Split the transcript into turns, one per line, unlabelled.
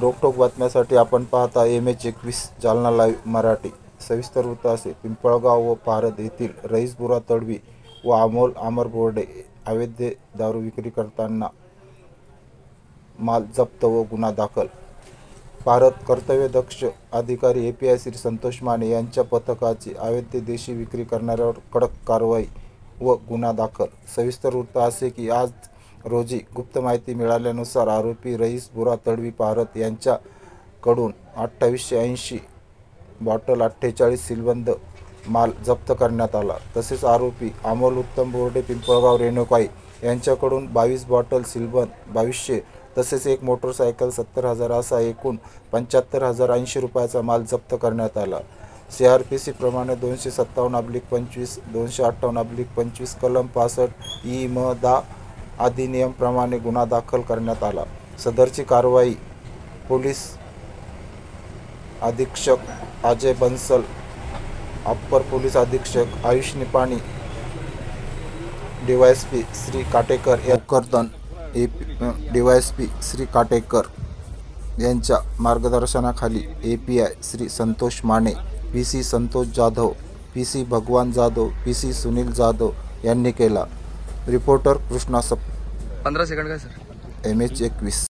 रोखोक बातम्यासाठी आपण पाहता MH21 जालना लाईव्ह मराठी। सविस्तर वृत्त असे। पिंपळगाव व पारध येथील रईसबुरा तडवी व अमोल अमर बोर्डे अवैध दारू विक्री करताना माल जप्त व गुन्हा दाखल। पारध कर्तव्यदक्ष अधिकारी API श्री संतोष माने यांच्या पथकाची अवैध देशी विक्री करणाऱ्यावर कडक कारवाई व गुन्हा दाखल। सविस्तर वृत्त असे की आज रोजी गुप्त माहिती मिळाल्यानुसार आरोपी रईसबुरा तडवी पारध यांच्याकडून 2880 बॉटल 48 सीलबंद माल जप्त करण्यात आला। तसेच आरोपी अमोल उत्तम बोर्डे पिंपळगाव रेणुकाई यांच्याकडून 22 बॉटल सीलबंद 2200 तसेच एक मोटरसायकल 70,000 असा एकूण 75,080 रुपयाचा माल जप्त करण्यात आला। CRPC प्रमाणे 257/25 258/25 कलम 65 इ म दा अधिनियम प्रमाणे गुन्हा दाखल करण्यात आला। सदरची कारवाई पोलीस अधीक्षक अजय बंसल, अप्पर पोलीस अधीक्षक आयुष निपाणी, DYSP श्री काटेकर भोकरदन, DYSP श्री काटेकर यांच्या मार्गदर्शनाखाली API Shri Santosh Mane, PC Santosh Jadhav, PC भगवान जाधव, PC सुनील जाधव यांनी केला। रिपोर्टर कृष्णा
15 सेकंड काय सर?
MH21।